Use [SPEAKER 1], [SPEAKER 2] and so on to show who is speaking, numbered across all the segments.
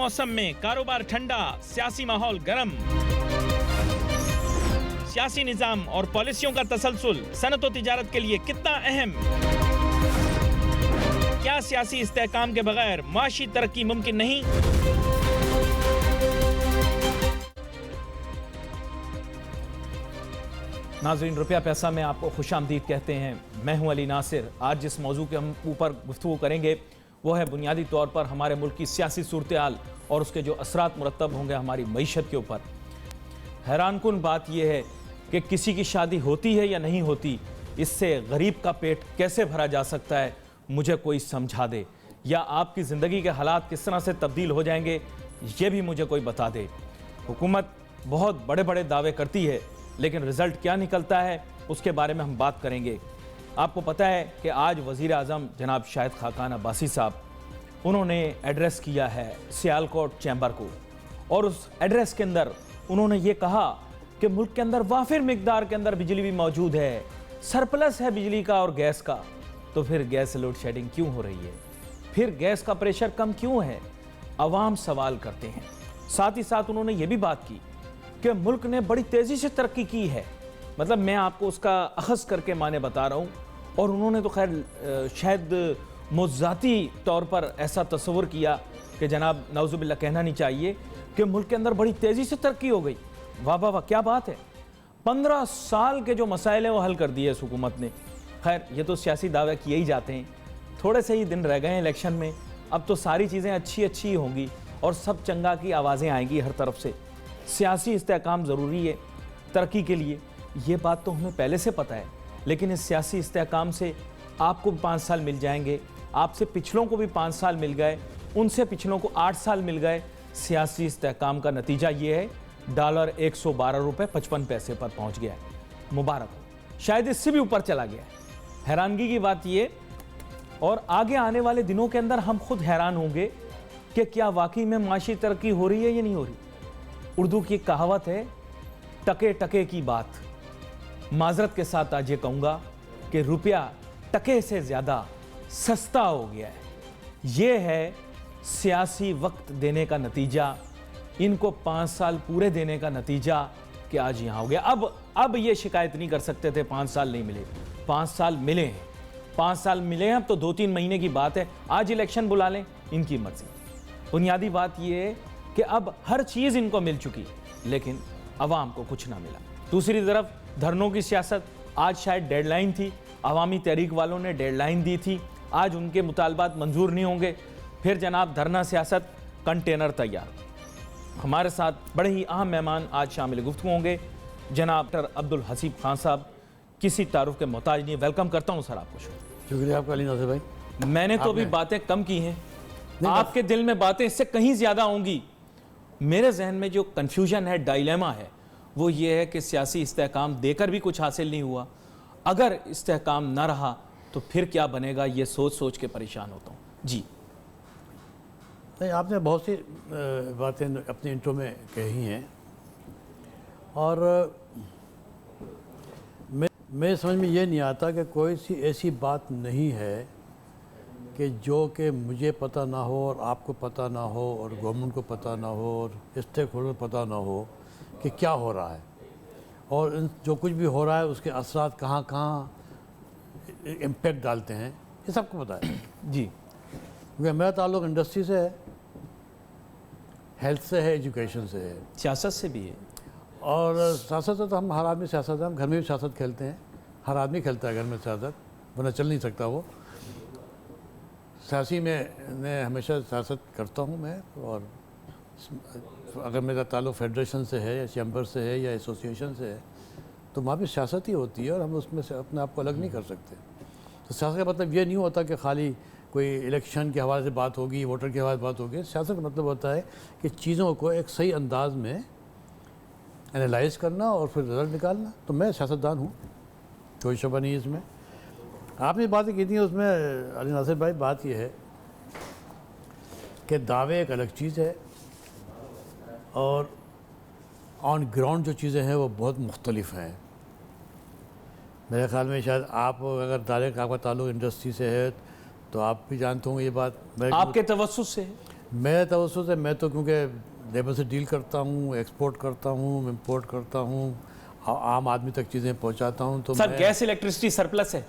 [SPEAKER 1] मौसम में कारोबार ठंडा, सियासी माहौल गर्म। सियासी निजाम और पॉलिसियों का तसलसल सनत और तिजारत के लिए कितना अहम। क्या सियासी इस्तेहकाम के बगैर माशी तरक्की मुमकिन नहीं? नाज़रीन, रुपया पैसा में आपको खुशामदीद कहते हैं। मैं हूं अली नासिर। आज जिस मौजू के हम ऊपर गुफ्तगू करेंगे वो है बुनियादी तौर पर हमारे मुल्क की सियासी सूरत-ए-हाल और उसके जो असरात मुरतब होंगे हमारी मईशत के ऊपर। हैरानकुन बात यह है कि किसी की शादी होती है या नहीं होती, इससे गरीब का पेट कैसे भरा जा सकता है, मुझे कोई समझा दे। या आपकी ज़िंदगी के हालात किस तरह से तब्दील हो जाएंगे, ये भी मुझे कोई बता दे। हुकूमत बहुत बड़े बड़े दावे करती है, लेकिन रिज़ल्ट क्या निकलता है उसके बारे में हम बात करेंगे। आपको पता है कि आज वज़ीर आज़म जनाब शाहिद खाकान अब्बासी साहब, उन्होंने एड्रेस किया है सियालकोट चैम्बर को, और उस एड्रेस के अंदर उन्होंने ये कहा कि मुल्क के अंदर वाफिर मिकदार के अंदर बिजली भी मौजूद है, सरप्लस है बिजली का और गैस का। तो फिर गैस लोड शेडिंग क्यों हो रही है? फिर गैस का प्रेशर कम क्यों है? अवाम सवाल करते हैं। साथ ही साथ उन्होंने ये भी बात की कि मुल्क ने बड़ी तेज़ी से तरक्की की है। मतलब मैं आपको उसका अखज़ करके माने बता रहा हूँ। और उन्होंने तो खैर शायद मुज़ाती तौर पर ऐसा तस्वुर किया कि जनाब नाउज़ुबिल्लाह कहना नहीं चाहिए कि मुल्क के अंदर बड़ी तेज़ी से तरक्की हो गई। वाह वाह वाह, क्या बात है। 15 साल के जो मसाइल हैं वो हल कर दिए इस हुकूमत ने। खैर ये तो सियासी दावे किए ही जाते हैं। थोड़े से ही दिन रह गए हैं इलेक्शन में, अब तो सारी चीज़ें अच्छी अच्छी होंगी और सब चंगा की आवाज़ें आएंगी हर तरफ से। सियासी इस्तेहकाम ज़रूरी है तरक्की के लिए, ये बात तो हमें पहले से पता है। लेकिन इस सियासी इस्तेहकाम से आपको भी 5 साल मिल जाएंगे, आपसे पिछलों को भी 5 साल मिल गए, उनसे पिछलों को 8 साल मिल गए। सियासी इस्तेहकाम का नतीजा ये है, डॉलर 112 रुपये 55 पैसे पर पहुंच गया है। मुबारक हो, शायद इससे भी ऊपर चला गया है। हैरानगी की बात ये, और आगे आने वाले दिनों के अंदर हम खुद हैरान होंगे कि क्या वाकई में माशी तरक्की हो रही है या नहीं हो रही। उर्दू की कहावत है, टके टके की बात। माजरत के साथ आज ये कहूँगा कि रुपया टके से ज़्यादा सस्ता हो गया है। ये है सियासी वक्त देने का नतीजा, इनको 5 साल पूरे देने का नतीजा कि आज यहाँ हो गया। अब ये शिकायत नहीं कर सकते थे 5 साल नहीं मिले। 5 साल मिले हैं, 5 साल मिले हैं। अब तो 2-3 महीने की बात है, आज इलेक्शन बुला लें, इनकी मर्जी। बुनियादी बात ये है कि अब हर चीज़ इनको मिल चुकी, लेकिन अवाम को कुछ ना मिला। दूसरी तरफ धरनों की सियासत, आज शायद डेडलाइन थी, अवामी तहरीक वालों ने डेडलाइन दी थी, आज उनके मुतालबात मंजूर नहीं होंगे। फिर जनाब धरना सियासत, कंटेनर तैयार। हमारे साथ बड़े ही अहम मेहमान आज शामिल गुफ्तगू होंगे, जनाब डॉक्टर अब्दुल हसीब खान साहब, किसी तारुफ के मोहताज नहीं। वेलकम करता हूँ सर आपको।
[SPEAKER 2] शुक्रिया आपका अली नासिर भाई।
[SPEAKER 1] मैंने तो अभी बातें कम की हैं, आपके दिल में बातें इससे कहीं ज़्यादा होंगी। मेरे जहन में जो कन्फ्यूजन है, डायलेमा है, वो ये है कि सियासी इस्तेहकाम देकर भी कुछ हासिल नहीं हुआ। अगर इस्तेहकाम ना रहा तो फिर क्या बनेगा, ये सोच सोच के परेशान होता हूँ जी।
[SPEAKER 2] नहीं, आपने बहुत सी बातें अपने इंट्रो में कही हैं, और मेरे समझ में ये नहीं आता कि कोई सी ऐसी बात नहीं है कि जो कि मुझे पता ना हो और आपको पता ना हो और गवर्नमेंट को पता ना हो और स्टेक होल्डर को पता ना हो कि क्या हो रहा है, और जो कुछ भी हो रहा है उसके असरात कहाँ कहाँ इम्पेक्ट डालते हैं, ये सबको पता है
[SPEAKER 1] जी।
[SPEAKER 2] क्योंकि मेरा ताल्लुक़ इंडस्ट्री से है, हेल्थ से है, एजुकेशन से है,
[SPEAKER 1] सियासत से भी है।
[SPEAKER 2] और सियासत से तो हम हर आदमी सियासत है, हम घर में भी सियासत खेलते हैं। हर आदमी खेलता है घर में सियासत, वरना चल नहीं सकता वो। सियासी में हमेशा सियासत करता हूँ मैं, और अगर मेरा ताल्लुक़ फेडरेशन से है या चैम्बर से है या एसोसिएशन से है तो वहाँ भी सियासत ही होती है, और हम उसमें से अपने आप को अलग नहीं कर सकते। तो सियासत का मतलब ये नहीं होता कि खाली कोई इलेक्शन के हवाले से बात होगी, वोटर के हवाले से बात होगी। सियासत का मतलब होता है कि चीज़ों को एक सही अंदाज में एनालाइज करना और फिर रिजल्ट निकालना। तो मैं सियासतदान हूँ, कोई शबा नहीं इसमें। आपने बातें की थी उसमें अली नासिर भाई, बात यह है कि दावे एक अलग चीज़ है और ऑन ग्राउंड जो चीज़ें हैं वो बहुत मुख्तलिफ हैं। मेरे ख्याल में शायद आप अगर दावे का आपका ताल्लुक़ इंडस्ट्री से है तो आप भी जानते होंगे ये बात।
[SPEAKER 1] आपके तवस्सुस से है?
[SPEAKER 2] मेरे तवज्जो से मैं तो क्योंकि लेबर से डील करता हूँ, एक्सपोर्ट करता हूँ, इम्पोर्ट करता हूँ, आम आदमी तक चीज़ें पहुँचाता हूँ, तो
[SPEAKER 1] सर गैस इलेक्ट्रिसिटी सरप्लस है,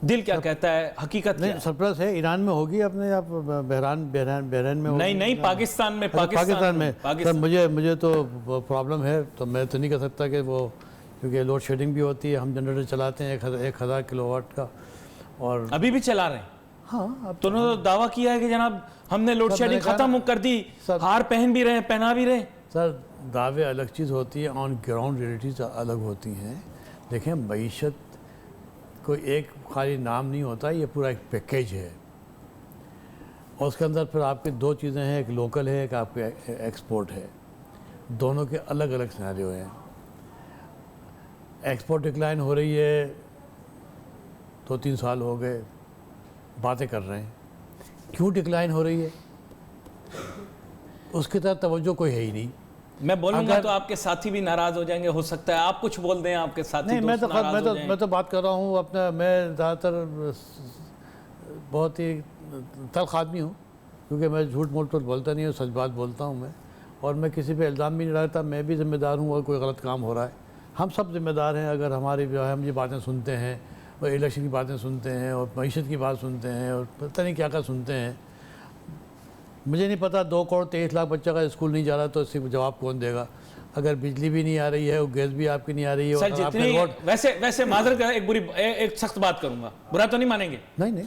[SPEAKER 1] दिल क्या कहता है, हकीकत क्या
[SPEAKER 2] नहीं
[SPEAKER 1] है?
[SPEAKER 2] सरप्लस है। ईरान में होगी अपने आप, बहरान में होगी।
[SPEAKER 1] नहीं पाकिस्तान में,
[SPEAKER 2] पाकिस्तान में सर
[SPEAKER 1] पाकिस्तान
[SPEAKER 2] मुझे तो प्रॉब्लम है, तो मैं तो नहीं कह सकता कि वो, क्योंकि लोड शेडिंग भी होती है, हम जनरेटर चलाते हैं 1000 किलोवाट का, और
[SPEAKER 1] अभी भी चला रहे हैं।
[SPEAKER 2] हाँ अब
[SPEAKER 1] तो उन्होंने तो दावा किया है कि जनाब हमने लोड
[SPEAKER 2] सर,
[SPEAKER 1] शेडिंग
[SPEAKER 2] मैंने कहा
[SPEAKER 1] खत्म कर दी,
[SPEAKER 2] सर-
[SPEAKER 1] हार पहन भी रहे हैं, पहना भी रहे हैं।
[SPEAKER 2] सर दावे अलग चीज़ होती है, ऑन ग्राउंड रियलिटीज अलग होती हैं। देखें मईशत कोई एक खाली नाम नहीं होता, ये पूरा एक पैकेज है, और उसके अंदर फिर आपकी दो चीज़ें हैं, एक लोकल है, एक आपके एक्सपोर्ट है। दोनों के अलग अलग सिनेरियो हैं। एक्सपोर्ट डिक्लाइन हो रही है, 2-3 साल हो गए बातें कर रहे हैं, क्यों डिक्लाइन हो रही है उसकी तरफ तवज्जो कोई है ही नहीं।
[SPEAKER 1] मैं बोलूंगा
[SPEAKER 2] अगर-
[SPEAKER 1] तो आपके साथी भी नाराज हो जाएंगे, हो सकता है आप कुछ बोल दें, आपके साथी
[SPEAKER 2] नहीं,
[SPEAKER 1] दोस्त नाराज हो जाएं।
[SPEAKER 2] मैं तो बात कर रहा हूँ अपना, मैं ज़्यादातर बहुत ही तल्ख आदमी हूँ, क्योंकि मैं झूठ मूठ तो बोलता नहीं हूँ, सच बात बोलता हूँ मैं, और मैं किसी पे इल्ज़ाम भी नहीं डालता। मैं भी ज़िम्मेदार हूँ, और कोई गलत काम हो रहा है हम सब जिम्मेदार हैं। अगर हमारी जो है हम ये बातें सुनते हैं, और इलेक्शन की बातें सुनते हैं, और मईशत की बात सुनते हैं, और पता नहीं क्या क्या सुनते हैं। मुझे नहीं पता 2 करोड़ 23 लाख बच्चा का स्कूल नहीं जा रहा, तो इससे जवाब कौन देगा? अगर बिजली भी नहीं आ रही है, और गैस भी आपकी नहीं आ रही है,
[SPEAKER 1] सर
[SPEAKER 2] और आपके
[SPEAKER 1] जितनी
[SPEAKER 2] वोट
[SPEAKER 1] वैसे माजरत कर, एक सख्त बात करूंगा, बुरा तो नहीं मानेंगे,
[SPEAKER 2] नहीं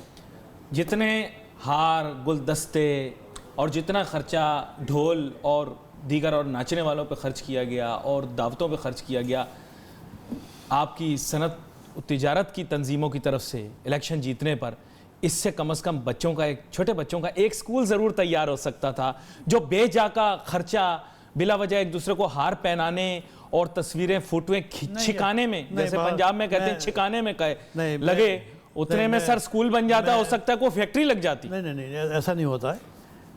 [SPEAKER 1] जितने हार, गुलदस्ते और जितना खर्चा ढोल और दीगर और नाचने वालों पे खर्च किया गया और दावतों पे खर्च किया गया, आपकी सनत तिजारत की तंजीमों की तरफ से इलेक्शन जीतने पर, इससे कम से कम बच्चों का, एक छोटे बच्चों का एक स्कूल ज़रूर तैयार हो सकता था। जो बेजा का खर्चा बिला वजह एक दूसरे को हार पहनाने और तस्वीरें फोटोएं छिकाने में, जैसे पंजाब में कहते हैं छिकाने में कहे लगे, उतने में सर स्कूल बन जाता, हो सकता है कोई फैक्ट्री लग जाती।
[SPEAKER 2] नहीं, ऐसा नहीं होता है।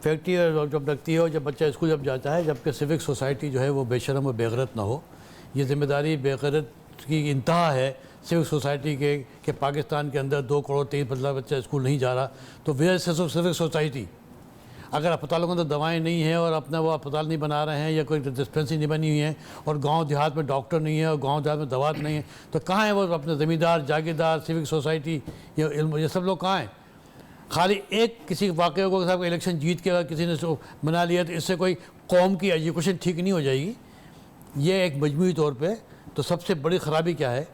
[SPEAKER 2] फैक्ट्री जब लगती है, और जब बच्चा स्कूल जब जाता है, जबकि सिविक सोसाइटी जो है वो बेशरम और बेगैरत ना हो, ये जिम्मेदारी बेगैरत की इंतहा है सिविक सोसाइटी के कि पाकिस्तान के अंदर 2 करोड़ 23 लाख बच्चा स्कूल नहीं जा रहा, तो वेयर इज सिविक सोसाइटी? अगर अस्पतालों के अंदर दवाएं नहीं हैं, और अपना वो अस्पताल नहीं बना रहे हैं, या कोई डिस्पेंसरी नहीं बनी हुई है, और गांव देहात में डॉक्टर नहीं है, और गांव देहात में दवा नहीं है, तो कहाँ है वो अपने ज़मींदार, जागीरदार, सिविक सोसाइटी, ये सब लोग कहाँ हैं? खाली एक किसी वाक़े को साहब इलेक्शन जीत के अगर किसी ने बना लिया, तो इससे कोई कौम की एजुकेशन ठीक नहीं हो जाएगी। ये एक मजमूई तौर पे तो सबसे बड़ी ख़राबी क्या है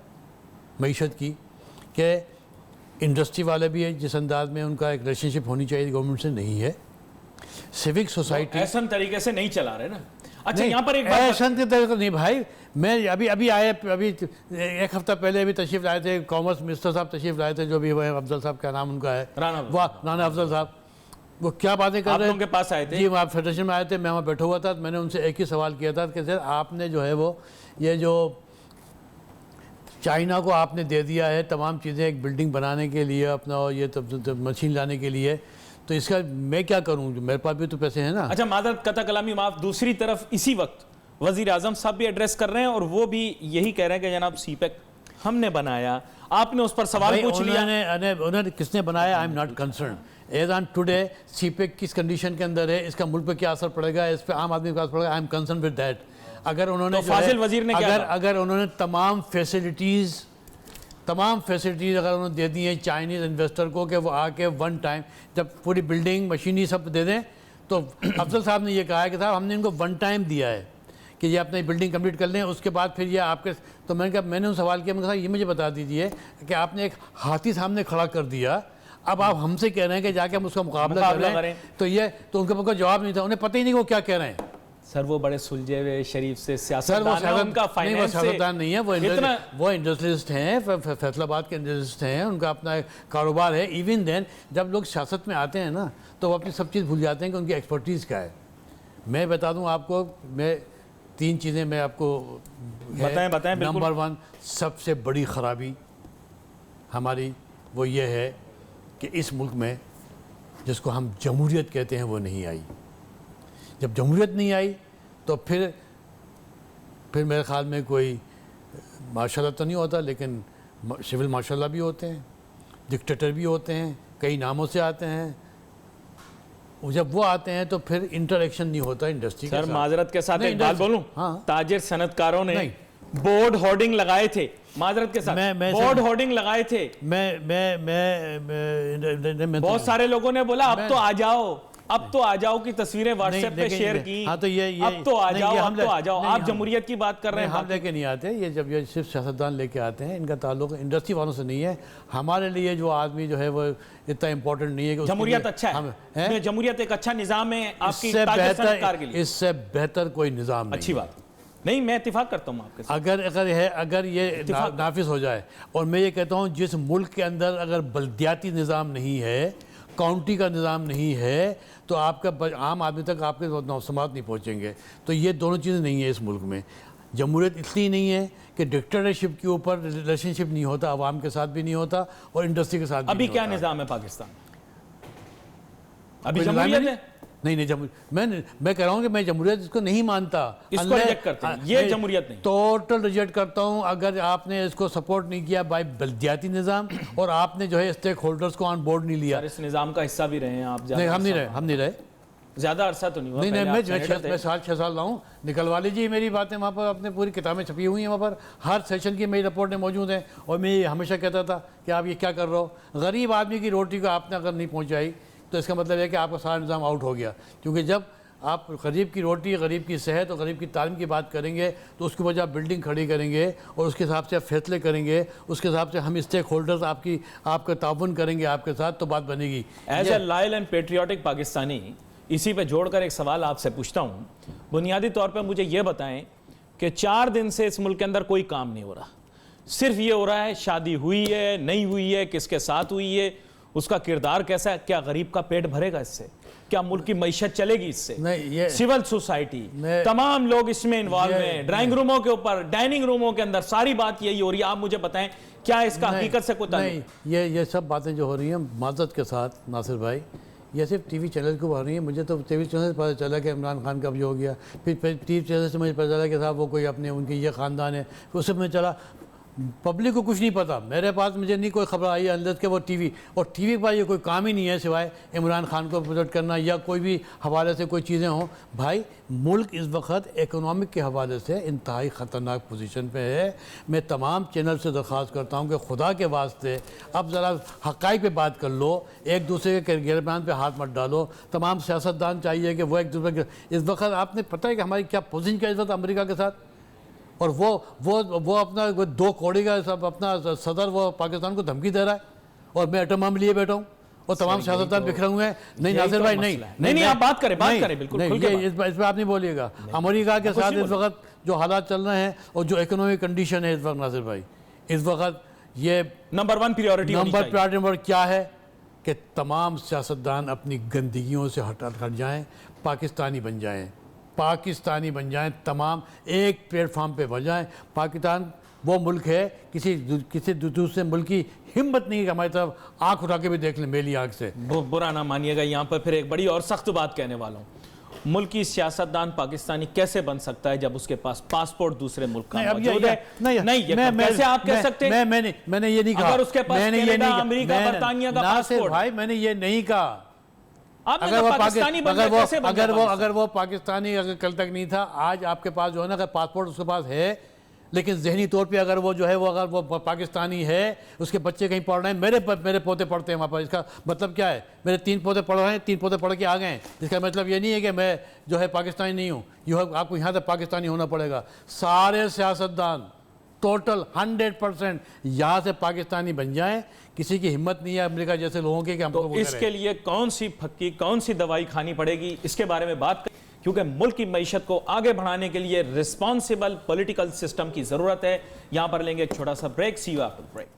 [SPEAKER 2] मईशत की, कि इंडस्ट्री वाले भी है, जिस अंदाज में उनका एक रिलेशनशिप होनी चाहिए गवर्नमेंट से, नहीं है। सिविक सोसाइटी
[SPEAKER 1] ऐसा तरीके से नहीं चला रहे ना। अच्छा,
[SPEAKER 2] नहीं,
[SPEAKER 1] यहाँ पर एक बात
[SPEAKER 2] ऐसा के तरीके नहीं भाई। मैं अभी आए, अभी 1 हफ्ता पहले अभी तशरीफ लाए थे, कॉमर्स मिनिस्टर साहब तशरीफ लाए थे, जो भी वो अफजल साहब, क्या नाम उनका है, राना अफजल साहब। वो क्या बातें कर रहे हैं?
[SPEAKER 1] उनके पास आए थे
[SPEAKER 2] जी, वहाँ फेडरेशन में आए थे, मैं वहाँ बैठा हुआ था। मैंने उनसे एक ही सवाल किया था कि सर आपने जो है वो ये जो चाइना को आपने दे दिया है तमाम चीज़ें एक बिल्डिंग बनाने के लिए अपना, और ये तब मशीन लाने के लिए, तो इसका मैं क्या करूं? मेरे पास भी तो पैसे हैं ना।
[SPEAKER 1] अच्छा, मादरत कता कलामी माफ, दूसरी तरफ इसी वक्त वजीर आजम साहब भी एड्रेस कर रहे हैं, और वो भी यही कह रहे हैं कि जनाब सीपेक हमने बनाया, आपने उस पर सवाल पूछ लिया।
[SPEAKER 2] उन्होंने किसने बनाया? I am not concern. As on today CPEC किस कंडीशन के अंदर है, इसका मुल्क पे क्या असर पड़ेगा, इस पर आम आदमी का असर पड़ेगा, I am concern with that. अगर उन्होंने
[SPEAKER 1] तो फाजिल वजीर ने क्या कहा?
[SPEAKER 2] अगर उन्होंने तमाम फैसिलिटीज़ अगर उन्होंने दे दी हैं चाइनीज़ इन्वेस्टर को, कि वो आके वन टाइम जब पूरी बिल्डिंग मशीनरी सब दे दें, तो अफजल साहब ने ये कहा है कि साहब हमने इनको वन टाइम दिया है कि ये अपनी बिल्डिंग कंप्लीट कर लें, उसके बाद फिर ये आपके। तो मैंने उन सवाल किया, मैंने कहा ये मुझे बता दीजिए कि आपने एक हाथी सामने खड़ा कर दिया, अब आप हमसे कह रहे हैं कि जाके हम उसका मुकाबला करें, तो उनके पास कोई जवाब नहीं था, उन्हें पता ही नहीं वो क्या कह रहे हैं।
[SPEAKER 1] सर वो बड़े सुलझे हुए शरीफ से
[SPEAKER 2] सियासतदान नहीं है, वो इंडस्ट्रियलिस्ट हैं, फैसलाबाद के इंडस्ट्रियलिस्ट हैं, उनका अपना कारोबार है। इवन देन जब लोग सियासत में आते हैं ना, तो वो अपनी सब चीज़ भूल जाते हैं कि उनकी एक्सपर्टीज़ क्या है। मैं बता दूं आपको, मैं 3 चीज़ें मैं आपको
[SPEAKER 1] बताएं।
[SPEAKER 2] नंबर 1 सबसे बड़ी ख़राबी हमारी वो ये है कि इस मुल्क में जिसको हम जमहूरियत कहते हैं वो नहीं आई। जब जमहूरियत नहीं आई तो फिर मेरे ख्याल में कोई मार्शल तो नहीं होता, लेकिन सिविल मार्शल भी होते हैं, डिक्टेटर भी होते हैं, कई नामों से आते हैं, जब वो आते हैं तो फिर इंटरेक्शन नहीं होता इंडस्ट्री के
[SPEAKER 1] सर
[SPEAKER 2] साथ।
[SPEAKER 1] माजरत के साथ
[SPEAKER 2] नहीं,
[SPEAKER 1] एक बात
[SPEAKER 2] industry-
[SPEAKER 1] बोलूं,
[SPEAKER 2] हाँ।
[SPEAKER 1] ताजिर सनतकारों ने
[SPEAKER 2] नहीं।
[SPEAKER 1] बोर्ड होर्डिंग लगाए थे, माजरत के साथ
[SPEAKER 2] मैं
[SPEAKER 1] बोर्ड होर्डिंग लगाए थे।
[SPEAKER 2] मैं
[SPEAKER 1] बहुत सारे लोगों ने बोला अब तो आ जाओ, अब तो आ जाओ की तस्वीरें व्हाट्सएप पे शेयर की।
[SPEAKER 2] हाँ तो ये
[SPEAKER 1] अब तो आ
[SPEAKER 2] नहीं,
[SPEAKER 1] जाओ,
[SPEAKER 2] ये
[SPEAKER 1] अब तो आ जाओ।
[SPEAKER 2] नहीं,
[SPEAKER 1] आप जमहूरियत की बात कर रहे हैं,
[SPEAKER 2] हम लेके नहीं आते। ये जब ये सिर्फ सियासतदान लेके आते हैं, इनका ताल्लुक इंडस्ट्री वालों से नहीं है। हमारे लिए जो आदमी जो है वो इतना इंपॉर्टेंट नहीं है कि
[SPEAKER 1] जमहूरियत अच्छा है, जमहूरियत एक अच्छा निजाम है आपकी ताजिर सनतकार के लिए।
[SPEAKER 2] इससे बेहतर कोई निजाम नहीं।
[SPEAKER 1] अच्छी बात नहीं, मैं इत्तेफाक करता हूँ आपके साथ।
[SPEAKER 2] अगर ये नाफिज हो जाए, और मैं ये कहता हूँ जिस मुल्क के अंदर अगर बल्दियाती निज़ाम नहीं है, काउंटी का निज़ाम नहीं है, तो आपका आम आदमी तक आपके नौसमात नहीं पहुँचेंगे। तो ये दोनों चीज़ें नहीं है इस मुल्क में। जमहूरियत इसलिए नहीं है कि डिक्टेटरशिप के ऊपर रिलेशनशिप नहीं होता, आवाम के साथ भी नहीं होता और इंडस्ट्री के साथ भी
[SPEAKER 1] अभी
[SPEAKER 2] नहीं
[SPEAKER 1] क्या
[SPEAKER 2] होता।
[SPEAKER 1] निजाम है पाकिस्तान? अभी
[SPEAKER 2] कोई निज़ाम
[SPEAKER 1] जमहूरियत
[SPEAKER 2] नहीं?
[SPEAKER 1] है?
[SPEAKER 2] नहीं, मैं कह रहा हूँ कि मैं जमहूरियत इसको नहीं मानता।
[SPEAKER 1] इसको रिजेक्ट करते हैं, ये जमहूरियत नहीं।
[SPEAKER 2] टोटल रिजेक्ट करता हूँ। अगर आपने इसको सपोर्ट नहीं किया बाय बल्दियाती निज़ाम और आपने जो है स्टेक होल्डर्स को ऑन बोर्ड नहीं लिया।
[SPEAKER 1] इस निजाम का हिस्सा भी रहे हैं आप?
[SPEAKER 2] नहीं, हम नहीं रहे।
[SPEAKER 1] ज्यादा अरसा तो नहीं हुआ।
[SPEAKER 2] नहीं,
[SPEAKER 1] पहले आप
[SPEAKER 2] मैं
[SPEAKER 1] सेनेटर थे।
[SPEAKER 2] 6 साल रहा हूँ। निकलवा लीजिए मेरी बातें, वहाँ पर अपने पूरी किताबें छपी हुई हैं, वहाँ पर हर सेशन की मेरी रिपोर्टें मौजूद हैं। और मैं हमेशा कहता था कि आप ये क्या कर रहे हो, गरीब आदमी की रोटी को आपने अगर नहीं पहुँचाई तो इसका मतलब है कि आपका सारा निज़ाम आउट हो गया। क्योंकि जब आप गरीब की रोटी, गरीब की सेहत और गरीब की तालीम की बात करेंगे तो उसके वजह आप बिल्डिंग खड़ी करेंगे और उसके हिसाब से आप फैसले करेंगे, उसके हिसाब से हम स्टेक होल्डर्स आपका ताउन करेंगे आपके साथ, तो बात बनेगी।
[SPEAKER 1] As a loyal and patriotic Pakistani, इसी पे जोड़कर एक सवाल आपसे पूछता हूँ। बुनियादी तौर पर मुझे ये बताएं कि 4 दिन से इस मुल्क के अंदर कोई काम नहीं हो रहा, सिर्फ ये हो रहा है शादी हुई है, नहीं हुई है, किसके साथ हुई है, उसका किरदार कैसा है, क्या गरीब का पेट भरेगा इससे, क्या मुल्क की मईशत चलेगी इससे?
[SPEAKER 2] नहीं, ये
[SPEAKER 1] सिविल सोसाइटी, तमाम लोग इसमें इन्वॉल्व हैं, ड्राइंग रूमों के ऊपर, डाइनिंग रूमों के अंदर सारी बात यही हो रही है। आप मुझे बताएं क्या इसका हकीकत से कोई ताल्लुक?
[SPEAKER 2] नहीं, ये सब बातें जो हो रही हैं माज़रत के साथ नासिर भाई, ये सिर्फ टीवी चैनल को हो रही है। मुझे तो टीवी चैनल से पता चला कि इमरान खान का भी हो गया, फिर टीवी चैनल से मुझे पता चला कि साहब वो कोई अपने उनकी ये ख़ानदान है, उससे मैं चला। पब्लिक को कुछ नहीं पता, मेरे पास मुझे नहीं कोई खबर आई अंदर के वो टीवी, और टीवी के पास ये कोई काम ही नहीं है सिवाय इमरान खान को प्रोजेक्ट करना या कोई भी हवाले से कोई चीज़ें हों। भाई मुल्क इस वक्त इकोनॉमिक के हवाले से इंतहाई ख़तरनाक पोजीशन पे है। मैं तमाम चैनल से दरख्वास्त करता हूँ कि खुदा के वास्ते अब ज़रा हक़ाइक़ पे बात कर लो, एक दूसरे के गिरबान पे हाथ मत डालो। तमाम सियासतदान चाहिए कि वो एक दूसरे के, इस वक्त आपने पता है कि हमारी क्या पोजीशन क्या इस वक्त अमेरिका के साथ, और वो अपना 2 कौड़ी का सब अपना सदर वो पाकिस्तान को धमकी दे रहा है और मैं एटम बम लिए बैठा हूँ और तमाम सियासतदान बिखरे हुए हैं। नहीं नासिर भाई, नहीं,
[SPEAKER 1] आप बात करें बिल्कुल।
[SPEAKER 2] इस पर आप नहीं बोलिएगा। अमेरिका के साथ इस वक्त जो हालात चल रहे हैं और जो इकोनॉमिक कंडीशन है इस वक्त, नासिर भाई, इस वक्त ये
[SPEAKER 1] नंबर 1 प्रायोरिटी
[SPEAKER 2] क्या है कि तमाम सियासतदान अपनी गंदगियों से हट जाएं, पाकिस्तानी बन जाएं, तमाम एक प्लेटफॉर्म पे बन जाएं। पाकिस्तान वो मुल्क है, किसी दूसरे मुल्क की हिम्मत नहीं है कि हमारी तरफ आंख उठा के भी देख लें मेरी आंख से।
[SPEAKER 1] बुरा ना मानिएगा, यहाँ पर फिर एक बड़ी और सख्त बात कहने वाला हूँ। मुल्क की सियासतदान पाकिस्तानी कैसे बन सकता है जब उसके पास पासपोर्ट दूसरे मुल्क का मौजूद है? कैसे आप कह सकते हैं?
[SPEAKER 2] मैंने ये नहीं कहा।
[SPEAKER 1] अगर उसके पास कनाडा, अमेरिका, बरतानिया का पासपोर्ट,
[SPEAKER 2] भाई मैंने ये नहीं कहा।
[SPEAKER 1] अगर वो पाकिस्तानी
[SPEAKER 2] अगर वो पाकिस्तानी अगर कल तक नहीं था, आज आपके पास जो है ना, अगर पासपोर्ट उसके पास है, लेकिन जहनी तौर पे अगर वो जो है वो अगर वो पाकिस्तानी है, उसके बच्चे कहीं पढ़ रहे हैं, मेरे पोते पढ़ते हैं वहाँ पर, इसका मतलब क्या है? मेरे 3 पोते पढ़ रहे हैं, 3 पोते पढ़ के आ गए हैं, इसका मतलब ये नहीं है कि मैं जो है पाकिस्तानी नहीं हूँ। आपको यहाँ तक पाकिस्तानी होना पड़ेगा। सारे सियासतदान टोटल 100% यहाँ से पाकिस्तानी बन जाएं। किसी की हिम्मत नहीं है अमेरिका जैसे लोगों की कि हमको
[SPEAKER 1] तो इसके लिए कौन सी दवाई खानी पड़ेगी, इसके बारे में बात करें, क्योंकि मुल्क की मईशत को आगे बढ़ाने के लिए रिस्पॉन्सिबल पॉलिटिकल सिस्टम की जरूरत है। यहां पर लेंगे एक छोटा सा break. See you after break.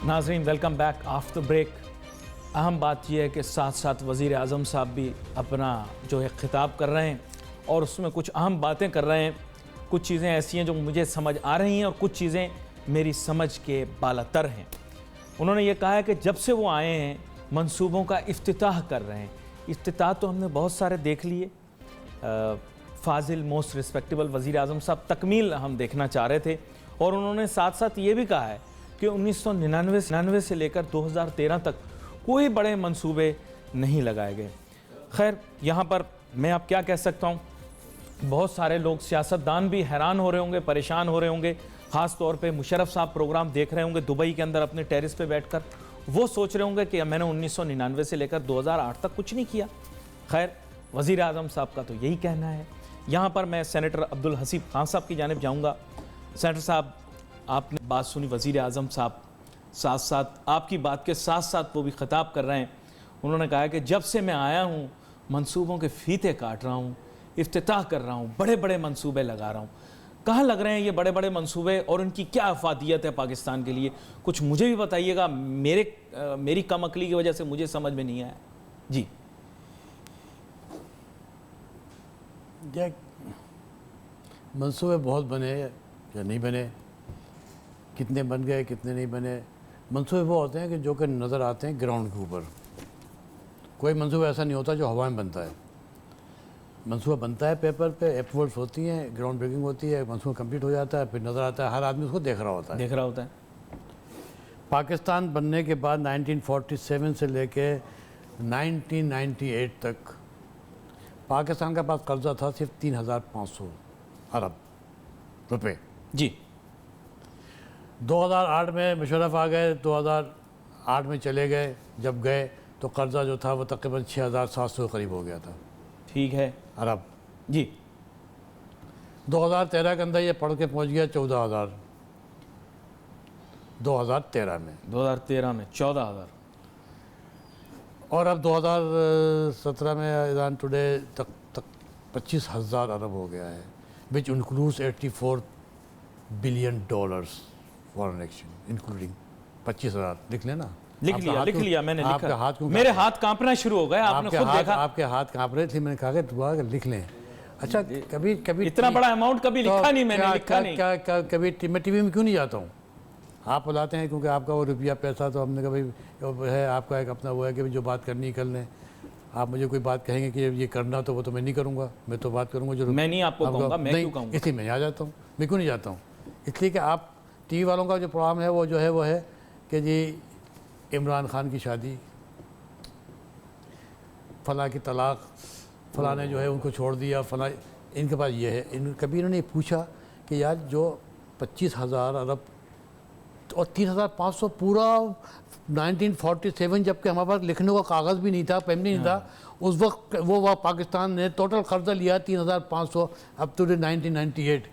[SPEAKER 1] नाज़रीन, वेलकम बैक आफ्टर ब्रेक। अहम बात यह है कि साथ साथ वज़ीर आज़म साहब भी अपना जो है खिताब कर रहे हैं और उसमें कुछ अहम बातें कर रहे हैं। कुछ चीज़ें ऐसी हैं जो मुझे समझ आ रही हैं और कुछ चीज़ें मेरी समझ के बालातर हैं। उन्होंने ये कहा है कि जब से वो आए हैं मंसूबों का इफ्तिताह कर रहे हैं। इफ्तिताह तो हमने बहुत सारे देख लिए। फाजिल मोस्ट रिस्पेक्टेबल वज़ीर आज़म साहब तकमील हम देखना चाह रहे थे, और उन्होंने साथ साथ ये भी कहा है कि 1999 से लेकर 2013 तक कोई बड़े मंसूबे नहीं लगाए गए। खैर, यहाँ पर मैं अब क्या कह सकता हूँ, बहुत सारे लोग सियासतदान भी हैरान हो रहे होंगे, परेशान हो रहे होंगे। ख़ास तौर पे मुशर्रफ साहब प्रोग्राम देख रहे होंगे दुबई के अंदर अपने टेरिस पे बैठकर। वो सोच रहे होंगे कि मैंने 1999 से लेकर 2008 तक कुछ नहीं किया। खैर, वज़ीर आज़म साहब का तो यही कहना है। यहाँ पर मैं सेनेटर अब्दुल हसीब खान साहब की जानिब जाऊँगा। सेनेटर साहब, आपने बात सुनी वज़ीर आज़म साहब, साथ साथ आपकी बात के साथ साथ वो भी ख़िताब कर रहे हैं। उन्होंने कहा कि जब से मैं आया हूँ मंसूबों के फीते काट रहा हूँ, इफ्तिताह कर रहा हूँ, बड़े बड़े मंसूबे लगा रहा हूँ। कहाँ लग रहे हैं ये बड़े बड़े मंसूबे और इनकी क्या अफादियत है पाकिस्तान के लिए? कुछ मुझे भी बताइएगा, मेरी कम अकली की वजह से मुझे समझ में नहीं आया जी।
[SPEAKER 2] मंसूबे बहुत बने या नहीं बने, कितने बन गए कितने नहीं बने। मंसूबे वो होते हैं कि जो कि नज़र आते हैं ग्राउंड के ऊपर। कोई मंसूबा ऐसा नहीं होता जो हवा में बनता है। मंसूबा बनता है पेपर पे, अप्रूवल्स होती हैं, ग्राउंड ब्रेकिंग होती है, मंसूबा कंप्लीट हो जाता है, फिर नज़र आता है, हर आदमी उसको देख रहा होता है। पाकिस्तान बनने के बाद 1947 से लेके 1998 तक पाकिस्तान का पास कर्जा था सिर्फ 3,500 अरब रुपए
[SPEAKER 1] जी।
[SPEAKER 2] 2008 में मुशर्रफ आ गए, 2008 में चले गए। जब गए तो कर्जा जो था वो तकरीबन 6,700 करीब हो गया था।
[SPEAKER 1] ठीक है
[SPEAKER 2] अरब
[SPEAKER 1] जी।
[SPEAKER 2] 2013 के अंदर ये पढ़ के पहुंच गया 14,000। 2013 में
[SPEAKER 1] 14,000
[SPEAKER 2] और अब 2017 में ईरान टुडे तक 25,000 अरब हो गया है, which includes $84 billion foreign exchange including 25,000। लिख लेना।
[SPEAKER 1] लिख लिया मैंने।
[SPEAKER 2] आपका हाथ क्यों?
[SPEAKER 1] मेरे हाथ कांपना शुरू हो गए, आपने खुद देखा।
[SPEAKER 2] आपके हाथ कांप रहे थे, मैंने कहा कि दुआ लिख लें। अच्छा, कभी
[SPEAKER 1] इतना बड़ा अमाउंट कभी लिखा नहीं मैंने, लिखा नहीं।
[SPEAKER 2] कभी मैं टीवी में क्यों नहीं जाता हूँ? आप बुलाते हैं क्योंकि आपका वो रुपया पैसा, तो हमने कहा भाई है आपका एक अपना वो है कि जो बात करनी कर लें। आप मुझे कोई बात कहेंगे कि ये करना, तो वो तो मैं नहीं करूँगा। मैं तो बात करूँगा जो
[SPEAKER 1] मैं नहीं आपको कहूँगा, मैं क्यों कहूँगा?
[SPEAKER 2] इसलिए मैं आ जाता हूँ। मैं क्यों नहीं जाता हूँ? इसलिए कि आप टीवी वालों का जो प्रोग्राम है वो है कि जी इमरान खान की शादी, फलां की तलाक, फलां ने जो है उनको छोड़ दिया, फलां इनके पास ये है। कभी इन्होंने पूछा कि यार जो 25,000 अरब और 3,500 पूरा 1947, जबकि हमारे पास लिखने का कागज़ भी नहीं था, पेन भी नहीं था उस वक्त, वो पाकिस्तान ने टोटल कर्जा लिया 3,500 अप टू 1998,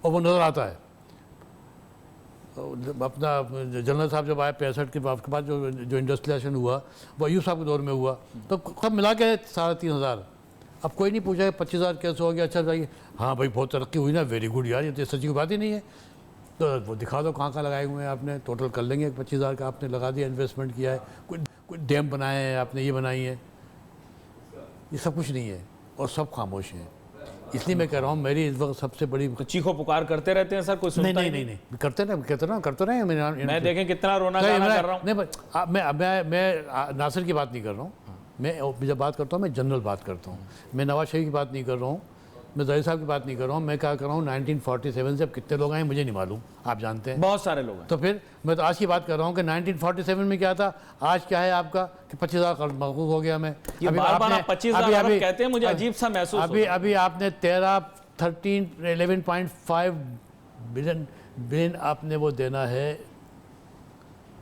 [SPEAKER 2] और वो नज़र आता है। अपना जनरल साहब जब आए 65 के बाद जो इंडस्ट्रियलाइजेशन हुआ वो अयूब साहब के दौर में हुआ, तो सब मिला के 3,500। अब कोई नहीं पूछा 25,000 कैसे हो गया। अच्छा भाई, हाँ भाई बहुत तरक्की हुई ना, वेरी गुड यार, ये तो सच्ची की बात ही नहीं है। तो वो दिखा दो कहाँ लगाए हुए हैं आपने, टोटल कर लेंगे। 25,000 का आपने लगा दिया, इन्वेस्टमेंट किया है, कोई डैम बनाए हैं आपने, ये बनाई है, ये सब कुछ नहीं है और सब खामोश हैं। इसलिए मैं कह रहा हूँ मेरी इस वक्त सबसे बड़ी
[SPEAKER 1] चीखो पुकार करते रहते हैं सर, कोई सुनता
[SPEAKER 2] नहीं करते ना।
[SPEAKER 1] मैं देखें कितना रोना गाना कर रहा हूँ।
[SPEAKER 2] नहीं, मैं नासिर की बात नहीं कर रहा हूँ। मैं जब बात करता हूँ मैं जनरल बात करता हूँ। मैं नवाज शरीफ की बात नहीं कर रहा हूँ, मैं ज़हीर साहब की बात नहीं कर रहा हूँ। मैं क्या कर रहा हूँ 1947 से अब कितने लोग आए मुझे नहीं मालूम, आप जानते हैं
[SPEAKER 1] बहुत सारे लोग हैं।
[SPEAKER 2] तो फिर मैं तो आज की बात कर रहा हूँ कि 1947 में क्या था, आज क्या है आपका कि 25,000 मखूज हो गया। मैं
[SPEAKER 1] बार 25,000 कहते हैं, मुझे अजीब सा महसूस
[SPEAKER 2] अभी आपने 11.5 बिलियन आपने वो देना है,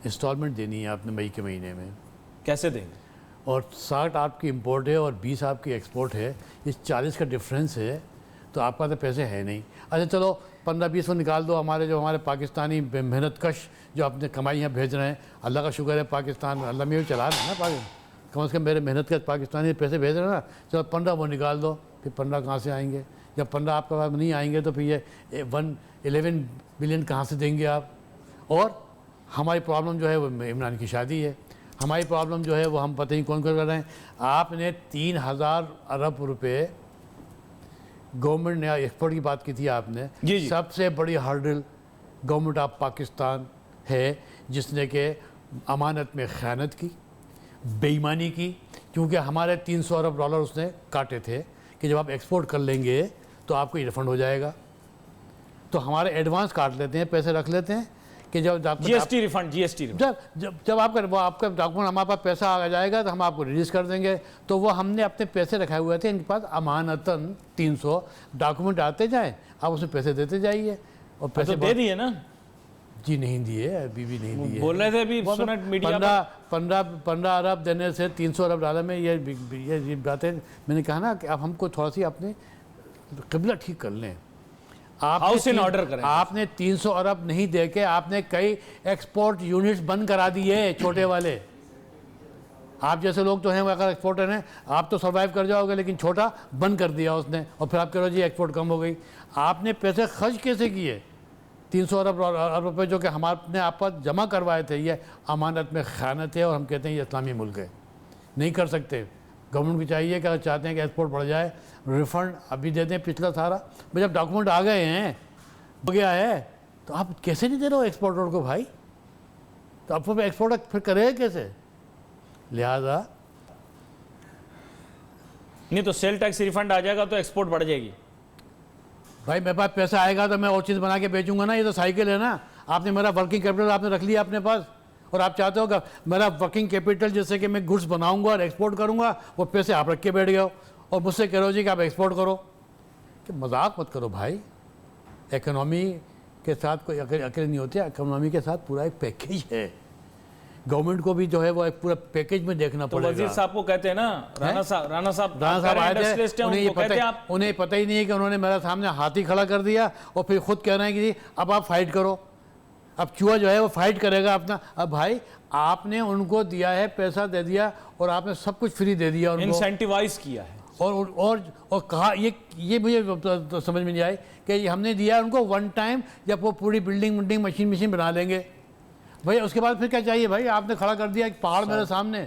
[SPEAKER 2] इंस्टॉलमेंट देनी है आपने मई के महीने में।
[SPEAKER 1] कैसे देंगे?
[SPEAKER 2] और 60 आपकी इंपोर्ट है और 20 आपकी एक्सपोर्ट है, इस 40 का डिफरेंस है, तो आपका तो पैसे है नहीं। अच्छा चलो 15-20 में निकाल दो, हमारे पाकिस्तानी मेहनत कश जो अपने कमाई यहाँ भेज रहे हैं, अल्लाह का शुक्र है पाकिस्तान, अल्लाह में चला रहे हैं ना पाकिस्तान, कम से कम मेरे मेहनत के पाकिस्तानी पैसे भेज रहे हैं ना। चलो 15 वो निकाल दो, फिर 15 कहाँ से आएंगे? जब 15 आपके पास नहीं आएंगे तो फिर ये 111 बिलियन कहाँ से देंगे आप? और हमारी प्रॉब्लम जो है वो इमरान की शादी है। हमारी प्रॉब्लम जो है वो हम पता नहीं कौन कर रहे हैं। आपने 3,000 अरब रुपए गवर्नमेंट ने एक्सपोर्ट की बात की थी आपने,
[SPEAKER 1] जी जी।
[SPEAKER 2] सबसे बड़ी हर्डल गवर्नमेंट ऑफ पाकिस्तान है जिसने कि अमानत में ख़यानत की, बेईमानी की, क्योंकि हमारे 300 अरब डॉलर उसने काटे थे कि जब आप एक्सपोर्ट कर लेंगे तो आपको रिफंड हो जाएगा। तो हमारे एडवांस काट लेते हैं, पैसे रख लेते हैं कि जब
[SPEAKER 1] जीएसटी रिफंड, जीएसटी रिफंड,
[SPEAKER 2] जब जब जब आपका डॉक्यूमेंट हमारे पास पैसा आ जाएगा तो हम आपको रिलीज़ कर देंगे। तो वो हमने अपने पैसे रखाए हुए थे इनके पास अमानतन 300 डॉक्यूमेंट आते जाएं, आप उसमें पैसे देते जाइए और पैसे
[SPEAKER 1] तो दे दिए ना,
[SPEAKER 2] जी नहीं दिए, अभी भी नहीं दिए।
[SPEAKER 1] बोल रहे थे अभी सुना मीडिया पर।
[SPEAKER 2] 15 अरब देने से 300 अरब डॉलर में ये बातें मैंने कहा ना कि अब हमको थोड़ा सी अपने क़िबला ठीक कर लें।
[SPEAKER 1] हाउस इन ऑर्डर करें।
[SPEAKER 2] आपने 300 अरब नहीं दे के आपने कई एक्सपोर्ट यूनिट्स बंद करा दिए, छोटे वाले। आप जैसे लोग तो हैं अगर एक्सपोर्टर हैं आप तो सर्वाइव कर जाओगे, लेकिन छोटा बंद कर दिया उसने और फिर आप कह रहे हो जी एक्सपोर्ट कम हो गई। आपने पैसे खर्च कैसे किए? 300 अरब रुपये जो कि हमारे आप पर जमा करवाए थे, ये अमानत में ख़यानत है और हम कहते हैं ये इस्लामी मुल्क है, नहीं कर सकते। गवर्नमेंट को चाहिए कि अगर चाहते हैं कि एक्सपोर्ट बढ़ जाए, रिफ़ंड अभी दे दें पिछला सारा। भाई जब डॉक्यूमेंट आ गए हैं, हो गया है, तो आप कैसे नहीं दे रहे हो एक्सपोर्टर को भाई? तो आप एक्सपोर्टर फिर करेगा कैसे? लिहाजा
[SPEAKER 1] नहीं तो सेल टैक्स रिफंड आ जाएगा तो एक्सपोर्ट बढ़ जाएगी।
[SPEAKER 2] भाई मेरे पास पैसा आएगा तो मैं और चीज़ बना के बेचूंगा ना। ये तो साइकिल है ना। आपने मेरा वर्किंग कैपिटल आपने रख लिया अपने पास और आप चाहते हो कि मेरा वर्किंग कैपिटल जैसे कि मैं गुड्स बनाऊंगा और एक्सपोर्ट करूंगा, वो पैसे आप रख के बैठ गए हो और मुझसे कह रहे हो जी कि आप एक्सपोर्ट करो। कि मजाक मत करो भाई। इकोनॉमी के साथ कोई अकेले नहीं होती, इकोनॉमी के साथ पूरा एक पैकेज है। गवर्नमेंट को भी जो है वो एक पूरा पैकेज में देखना
[SPEAKER 1] तो
[SPEAKER 2] पड़ेगा।
[SPEAKER 1] वजीर साहब को कहते हैं ना, राणा साहब
[SPEAKER 2] आए थे, उन्हें पता ही नहीं है कि उन्होंने मेरे सामने हाथी खड़ा कर दिया और फिर खुद कह रहे हैं कि अब आप फाइट करो। अब चूहा जो है वो फाइट करेगा अपना। अब भाई आपने उनको दिया है, पैसा दे दिया और आपने सब कुछ फ्री दे दिया उनको,
[SPEAKER 1] इंसेंटिवाइज किया है
[SPEAKER 2] और कहा ये मुझे तो समझ में नहीं आई कि हमने दिया उनको वन टाइम, जब वो पूरी बिल्डिंग मशीन बना लेंगे। भाई उसके बाद फिर क्या चाहिए भाई? आपने खड़ा कर दिया एक पहाड़ मेरे सामने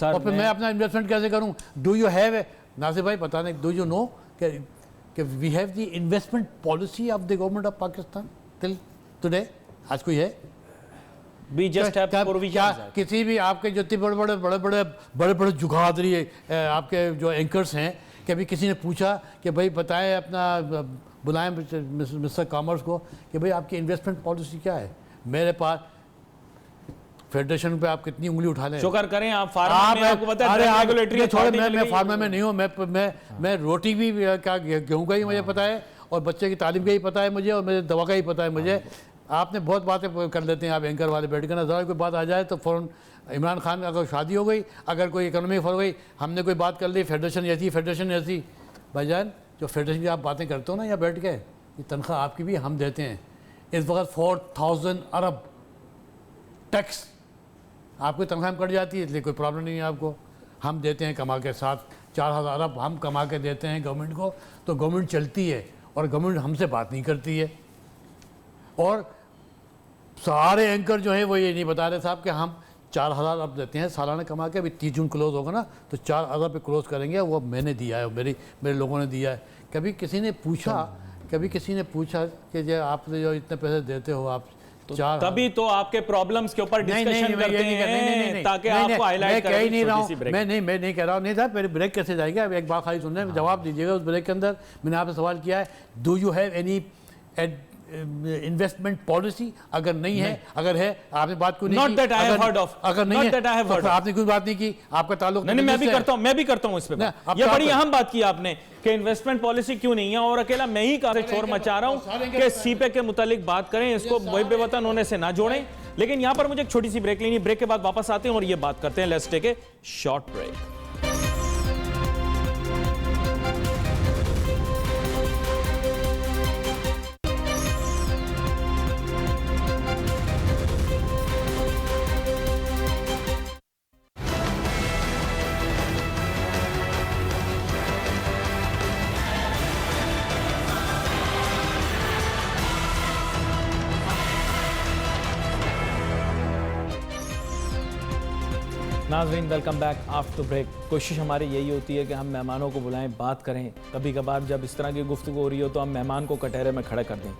[SPEAKER 2] और फिर मैं अपना इन्वेस्टमेंट कैसे करूं? डू यू हैव नासिर भाई बता दें, डू यू नो कि we have the investment policy of the government of Pakistan till today? आज कोई है?
[SPEAKER 1] We just have provisions.
[SPEAKER 2] किसी भी आपके जितने बड़े जुगादरी आपके जो एंकर्स हैं, कभी किसी ने पूछा कि भाई बताएं अपना, बुलाएं मिस्टर कॉमर्स को कि भाई आपकी इन्वेस्टमेंट पॉलिसी क्या है? मेरे पास फेडरेशन पे आप कितनी उंगली उठा लें?
[SPEAKER 1] शुक्र करें आप फार्मा में, आपको पता है रेगुलेटरी
[SPEAKER 2] छोड़े, मैं फार्मा में नहीं हूँ। मैं रोटी भी क्या गेहूँ का ही मुझे पता है और बच्चे की तालीम का ही पता है मुझे और मेरे दवा का ही पता है मुझे। आपने बहुत बातें कर लेते हैं आप एंकर वाले बैठ कर ना, ज़रा कोई बात आ जाए तो फ़ौरन इमरान खान अगर शादी हो गई, अगर कोई इकोनॉमी फॉर हो गई, हमने कोई बात कर ली, फेडरेशन ऐसी। भाईजान जो फेडरेशन की आप बातें करते हो ना यहाँ बैठ के, ये तनख्वाह आपकी भी हम देते हैं। इस वक्त 4000 अरब टैक्स आपकी तनख्वाह में कट जाती है, इसलिए कोई प्रॉब्लम नहीं है आपको। हम देते हैं कमा के साथ 4000 अरब हम कमा के देते हैं गवर्नमेंट को, तो गवर्नमेंट चलती है और गवर्नमेंट हमसे बात नहीं करती है। और सारे एंकर जो है वो ये नहीं बता रहे साहब कि हम 4000 अरब देते हैं सालाना कमा के। अभी 30 जून क्लोज होगा ना तो 4 अरब पे क्लोज करेंगे, वो मैंने दिया है, मेरे लोगों ने दिया है। कभी किसी ने पूछा कि जो आपने जो इतने पैसे देते हो आप
[SPEAKER 1] तो तभी तो आपके प्रॉब्लम्स के ऊपर डिस्कशन करते हैं ताकि आपको हाईलाइट करें।
[SPEAKER 2] मैं नहीं रहा हूँ, मैं नहीं कह रहा हूँ। नहीं था मेरे ब्रेक कैसे जाएगा? अब एक बात खाली सुनने में जवाब दीजिएगा। उस ब्रेक के अंदर मैंने आपसे सवाल किया है, do you have any investment policy? अगर नहीं है, अगर है आपने बात क्यों नहीं की?
[SPEAKER 1] Not that I have heard of.
[SPEAKER 2] अगर नहीं है तो आपने क्यों बात नहीं की? आपका ताल्लुक
[SPEAKER 1] नहीं, मैं भी करता हूं इस पे बात। ये बड़ी अहम बात की आपने कि इन्वेस्टमेंट पॉलिसी क्यों नहीं है, और अकेला मैं ही कहा शोर मचा रहा हूं कि सीपे के मुतालिक बात करें, इसको बेवतन होने से ना जोड़ें। लेकिन यहां पर मुझे एक छोटी सी ब्रेक लेनी है, ब्रेक के बाद वापस आते हैं और ये बात करते हैं। Let's take a short break. नाज़रीन वेलकम बैक आफ्टर ब्रेक। कोशिश हमारी यही होती है कि हम मेहमानों को बुलाएं, बात करें। कभी कभार जब इस तरह की गुफ्तगू हो रही हो तो हम मेहमान को कटहरे में खड़ा कर दें,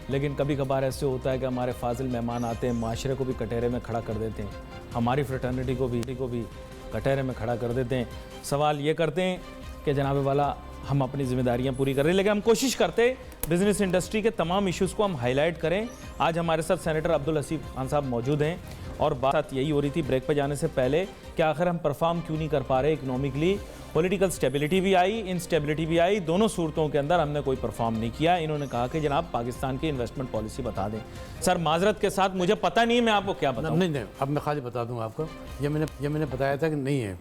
[SPEAKER 1] लेकिन कभी कभार ऐसे होता है कि हमारे फाजिल मेहमान आते हैं, माशरे को भी कटहरे में खड़ा कर देते हैं, हमारी फ्रेटर्निटी को भी कटहरे में खड़ा कर देते हैं। सवाल ये करते हैं कि जनाब वाला हम अपनी जिम्मेदारियां पूरी कर रहे हैं, लेकिन हम कोशिश करते हैं बिज़नेस इंडस्ट्री के तमाम इश्यूज़ को हम हाईलाइट करें। आज हमारे साथ सेनेटर अब्दुल हसीब खान साहब मौजूद हैं और बात यही हो रही थी ब्रेक पे जाने से पहले कि आखिर हम परफॉर्म क्यों नहीं कर पा रहे इकोनॉमिकली। पॉलिटिकल स्टेबिलिटी भी आई, इंस्टेबिलिटी भी आई, दोनों सूरतों के अंदर हमने कोई परफॉर्म नहीं किया। इन्होंने कहा कि जनाब पाकिस्तान की इन्वेस्टमेंट पॉलिसी बता दें। सर माजरत के साथ मुझे पता नहीं, मैं आपको क्या बताऊं।
[SPEAKER 2] नहीं, अब मैं खाली बता दूं आपको, ये मैंने बताया था कि नहीं है,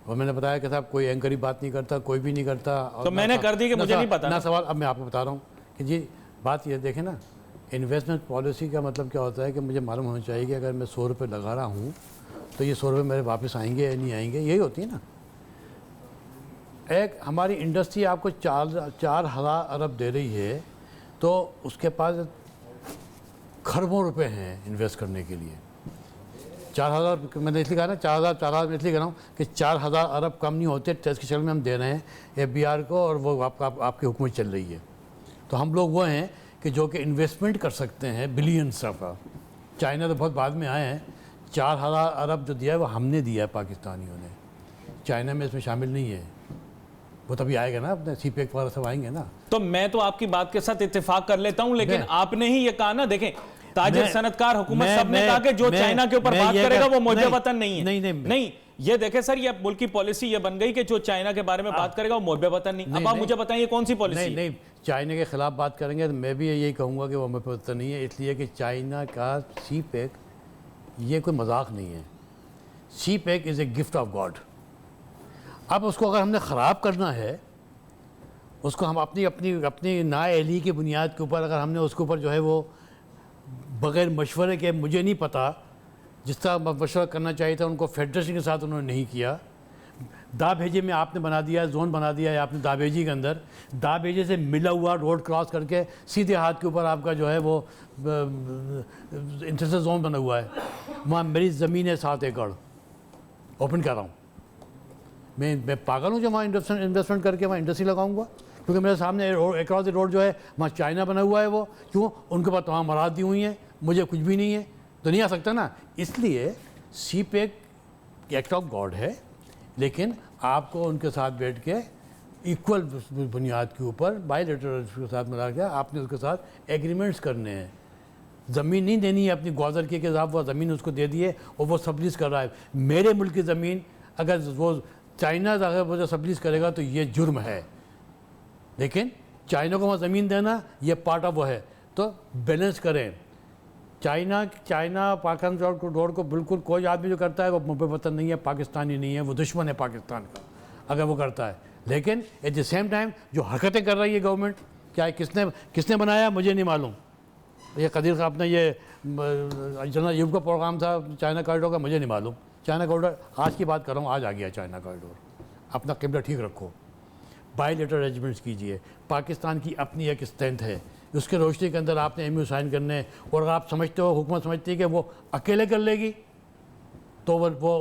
[SPEAKER 2] और मैंने बताया कि साहब कोई एंकर ही बात नहीं करता, कोई भी नहीं करता।
[SPEAKER 1] तो मैंने कर दी कि मुझे नहीं पता
[SPEAKER 2] ना सवाल। अब मैं आपको बता रहा हूँ कि जी बात ये देखें ना, इन्वेस्टमेंट पॉलिसी का मतलब क्या होता है कि मुझे मालूम होना चाहिए कि अगर मैं 100 रुपये लगा रहा हूँ तो ये 100 रुपये मेरे वापस आएंगे या नहीं आएंगे, यही होती है ना। एक हमारी इंडस्ट्री आपको 4,000 अरब दे रही है, तो उसके पास खरबों रुपए हैं इन्वेस्ट करने के लिए। 4,000 मैंने इसलिए कहा ना, 4,000 मैं इसलिए कह रहा हूँ कि 4,000 अरब कम नहीं होते, टैक्स की शक्ल में हम दे रहे हैं FBR को, और वो आपकी हुकूमत चल रही है। तो हम लोग वो हैं कि जो कि इन्वेस्टमेंट कर सकते हैं बिलियंस का। चाइना तो बहुत बाद में आए हैं। 4,000 अरब जो दिया है वो हमने दिया है पाकिस्तानियों ने, चाइना में इसमें शामिल नहीं है। वो तभी आएगा ना, अपने CPEC वगैरह सब आएंगे ना।
[SPEAKER 1] तो मैं तो आपकी बात के साथ इत्तेफाक कर लेता हूं, लेकिन आपने ही ये कहा ना, देखें ताजिर सनतकार हुकूमत सबने कहा कि जो चाइना के ऊपर बात करेगा वो मौजे वतन नहीं है। नहीं, ये देखें सर, ये मुल्क की पॉलिसी ये बन गई कि जो चाइना के बारे में बात करेगा वो मौजे वतन नहीं। अब आप मुझे बताइए कौन सी पॉलिसी?
[SPEAKER 2] नहीं, चाइना के खिलाफ बात करेंगे तो मैं भी यही कहूँगा कि वो मौजे वतन नहीं है, इसलिए कि चाइना का CPEC ये कोई मजाक नहीं है। CPEC is a gift of God. अब उसको अगर हमने ख़राब करना है, उसको हम अपनी नाअहली की बुनियाद के ऊपर अगर हमने उसके ऊपर जो है वो बग़ैर मशवरे के, मुझे नहीं पता जिस तरह मशवरा करना चाहिए था उनको फेडरेशन के साथ उन्होंने नहीं किया। दा भेजे में आपने बना दिया, जोन बना दिया है आपने दा भेजी के अंदर। दा भेजे से मिला हुआ रोड क्रॉस करके सीधे हाथ के ऊपर आपका जो है वो इंटरसेस जोन बना हुआ है। वहाँ मेरी ज़मीन है 7 एकड़, ओपन कर रहा हूँ। मैं पागल हूँ जो वहाँ इन्वेस्टमेंट करके वहाँ इंडस्ट्री लगाऊंगा, क्योंकि मेरे सामने अक्रॉस द रोड जो है वहाँ चाइना बना हुआ है। वो क्यों? उनके पास तमाम मराद दी हुई हैं, मुझे कुछ भी नहीं है, तो नहीं आ सकता ना। इसलिए CPEC एक्ट ऑफ गॉड है, लेकिन आपको उनके साथ बैठ के इक्वल बुनियाद के ऊपर बायलैटरल के साथ मिला के आपने उसके साथ एग्रीमेंट्स करने हैं। ज़मीन नहीं देनी है अपनी ग्वादर की, कि आप वो ज़मीन उसको दे दिए और वो सबलीज कर रहा है। मेरे मुल्क की ज़मीन अगर वो चाइना अगर वो सबलीज करेगा तो ये जुर्म है, लेकिन चाइना को वहाँ ज़मीन देना ये पार्ट ऑफ वो है। तो बैलेंस करें। चाइना पाकिस्तान डोर को बिल्कुल कोई आदमी जो करता है वो मुझे वतन नहीं है, पाकिस्तानी नहीं है, वो दुश्मन है पाकिस्तान का अगर वो करता है। लेकिन एट द सेम टाइम जो हरकतें कर रही है गवर्नमेंट, क्या किसने बनाया मुझे नहीं मालूम। ये कदीर का अपना ये जनरल यूब का प्रोग्राम था चाइना कॉरिडोर का, मुझे नहीं मालूम। चाइना कॉरिडोर आज की बात कर रहा हूँ, आज आ गया चाइना कॉरिडोर। अपना किबला ठीक रखो, बायलैटरल अरेंजमेंट्स कीजिए। पाकिस्तान की अपनी एक स्ट्रेंथ है, उसके रोशनी के अंदर आपने MOU साइन करने, और अगर आप समझते हो, हुकूमत समझती है कि वो अकेले कर लेगी, तो वो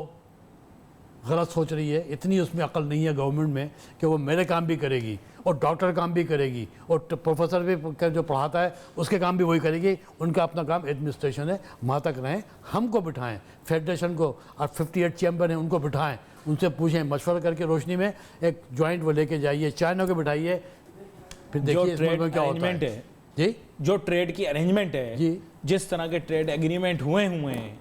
[SPEAKER 2] गलत सोच रही है। इतनी उसमें अकल नहीं है गवर्नमेंट में कि वो मेरे काम भी करेगी और डॉक्टर काम भी करेगी और प्रोफेसर भी जो पढ़ाता है उसके काम भी वही करेगी। उनका अपना काम एडमिनिस्ट्रेशन है। वहाँ तक रहें, हमको बिठाएं, फेडरेशन को और 58 चैम्बर हैं उनको बिठाएं, उनसे पूछें, मशवरा करके रोशनी में एक जॉइंट वो लेके जाइए, चाइना को बिठाइए, फिर देखिए इसमें क्या होता है। जी,
[SPEAKER 1] जो ट्रेड की अरेंजमेंट है
[SPEAKER 2] जी,
[SPEAKER 1] जिस तरह के ट्रेड एग्रीमेंट हुए हैं,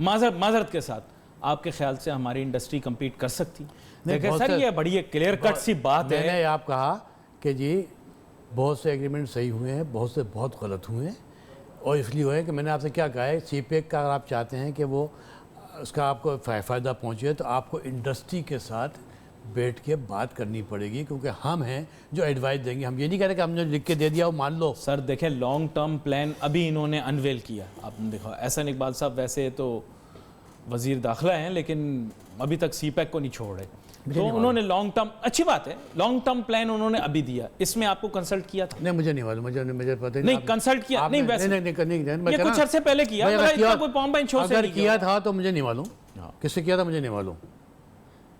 [SPEAKER 1] माजरत के साथ, आपके ख्याल से हमारी इंडस्ट्री कम्पीट कर सकती? देखिए सर, ये बड़ी एक क्लियर कट सी बात है।
[SPEAKER 2] मैंने आप कहा कि जी बहुत से एग्रीमेंट सही हुए हैं, बहुत से बहुत गलत हुए हैं, और इसलिए हुए हैं कि मैंने आपसे क्या कहा है, CPEC का अगर आप चाहते हैं कि वो उसका आपको फ़ायदा पहुँचे तो आपको इंडस्ट्री के साथ बैठ के बात करनी पड़ेगी, क्योंकि हम हैं जो एडवाइस देंगे। हम ये नहीं कह रहे कि हमने लिख के दे दिया वो मान लो।
[SPEAKER 1] सर देखें, लॉन्ग टर्म प्लान अभी इन्होंने अनवेल किया, आपने देखा। एहसान इकबाल साहब वैसे तो वज़ीर दाखिला हैं, लेकिन अभी तक CPEC को नहीं छोड़ रहे, तो उन्होंने लॉन्ग टर्म, अच्छी बात है, लॉन्ग टर्म प्लान उन्होंने अभी दिया। इसमें आपको कंसल्ट किया था?
[SPEAKER 2] नहीं, मुझे नहीं मालूम, मुझे पता
[SPEAKER 1] नहीं कंसल्ट किया नहीं, वैसे
[SPEAKER 2] नहीं,
[SPEAKER 1] ये कुछ अरसे पहले किया,
[SPEAKER 2] अगर किया था तो मुझे नहीं मालूम,
[SPEAKER 1] हाँ।
[SPEAKER 2] किससे किया था मुझे नहीं मालूम,